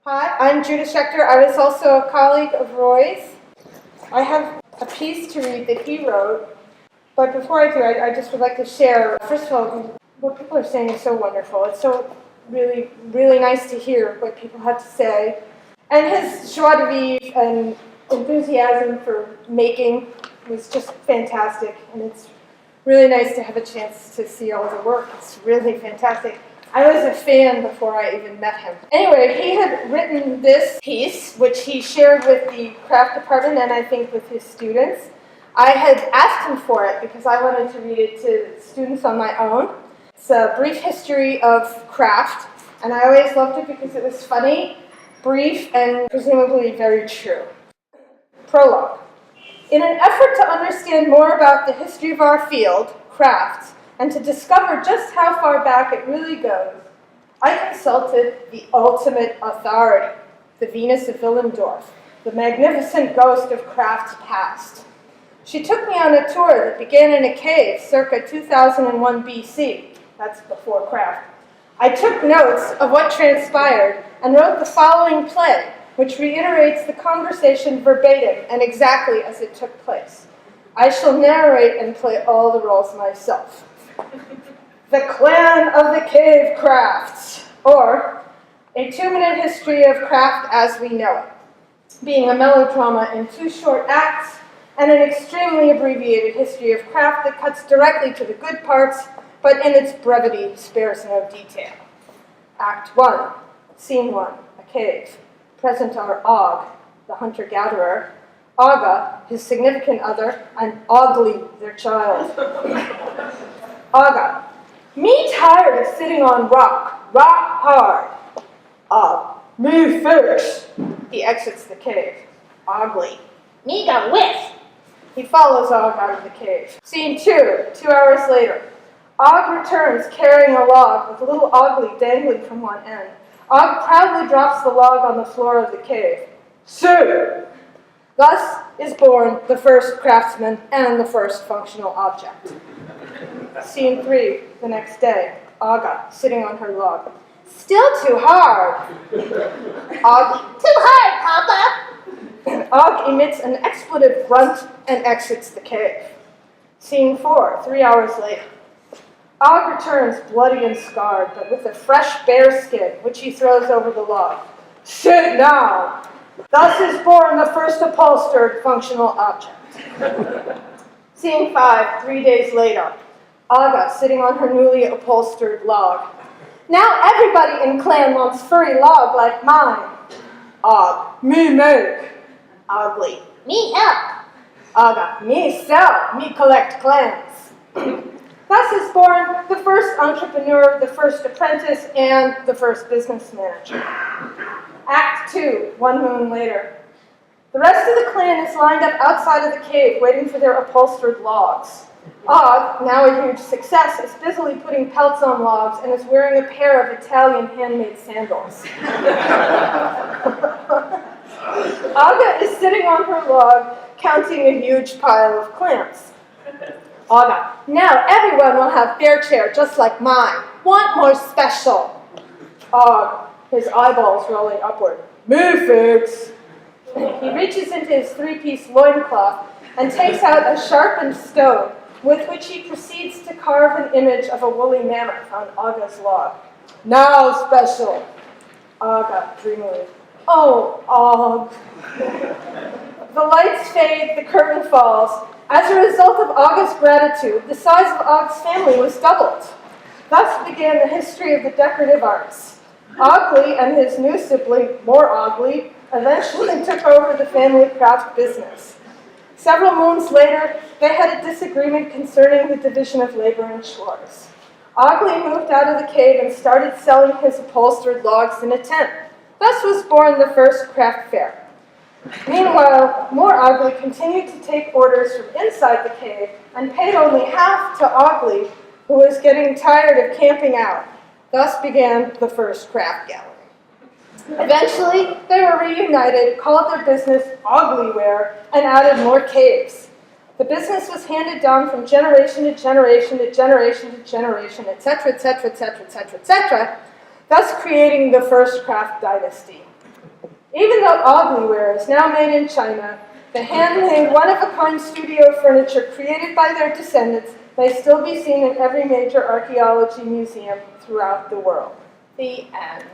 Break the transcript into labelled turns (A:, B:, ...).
A: Hi, I'm Judith Schaechter. I was also a colleague of Roy's. I have a piece to read that he wrote, but before I do, I just would like to share, first of all, what people are saying is so wonderful. It's so really, really nice to hear what people have to say. And his joie de vivre and enthusiasm for making was just fantastic, and it's really nice to have a chance to see all the work. It's really fantastic. I was a fan before I even met him. Anyway, he had written this piece, which he shared with the craft department and I think with his students. I had asked him for it because I wanted to read it to students on my own. It's a brief history of craft, and I always loved it because it was funny, brief, and presumably very true. Prologue. In an effort to understand more about the history of our field, crafts, and to discover just how far back it really goes, I consulted the ultimate authority, the Venus of Willendorf, the magnificent ghost of craft's past. She took me on a tour that began in a cave circa 2001 BC. That's before craft. I took notes of what transpired and wrote the following play, which reiterates the conversation verbatim and exactly as it took place. I shall narrate and play all the roles myself. The Clan of the Cave Crafts, or A 2-Minute History of Craft as We Know It, being a melodrama in 2 short acts and an extremely abbreviated history of craft that cuts directly to the good parts, but in its brevity spares no detail. Act 1, Scene 1, a cave. Present are Og, the hunter-gatherer, Aga, his significant other, and Ogly, their child. Aga, me tired of sitting on rock hard. Og, me fix. He exits the cave. Ogly, me got whiff. He follows Og out of the cave. Scene 2, 2 hours later. Og returns carrying a log with little Ogly dangling from one end. Og proudly drops the log on the floor of the cave. Sir! Thus is born the first craftsman and the first functional object. Scene 3, the next day. Aga, sitting on her log. Still too hard. Og, too hard, Papa! Og emits an expletive grunt and exits the cave. Scene 4, 3 hours later. Og returns bloody and scarred, but with a fresh bear skin, which he throws over the log. Sit down! Thus is born the first upholstered functional object. Scene 5, 3 days later. Aga sitting on her newly upholstered log. Now everybody in clan wants furry log like mine. Og, me make. Ogly, me help. Aga, me sell, me collect clams. Thus is born the first entrepreneur, the first apprentice, and the first business manager. Act 2, 1 moon later. The rest of the clan is lined up outside of the cave waiting for their upholstered logs. Og, now a huge success, is busily putting pelts on logs and is wearing a pair of Italian handmade sandals. Aga is sitting on her log counting a huge pile of clams. Aga, now everyone will have bear chair just like mine. Want more special. Og, his eyeballs rolling upward. Me fix. He reaches into his 3-piece loincloth and takes out a sharpened stone with which he proceeds to carve an image of a woolly mammoth on Aga's log. Now special. Aga, dreamily. Oh, Og. The lights fade, the curtain falls. As a result of Aga's gratitude, the size of Og's family was doubled. Thus began the history of the decorative arts. Ogly and his new sibling, more Ogly, eventually took over the family craft business. Several moons later, they had a disagreement concerning the division of labor and chores. Ogly moved out of the cave and started selling his upholstered logs in a tent. Thus was born the first craft fair. Meanwhile, more Ogly continued to take orders from inside the cave and paid only half to Ogly, who was getting tired of camping out. Thus began the first craft gallery. Eventually, they were reunited, called their business Oglyware, and added more caves. The business was handed down from generation to generation to generation to generation, etc., etc., etc., etc., etc., thus creating the first craft dynasty. Even though Oglyware is now made in China, the handmade, one-of-a-kind studio furniture created by their descendants may still be seen in every major archaeology museum throughout the world. The end.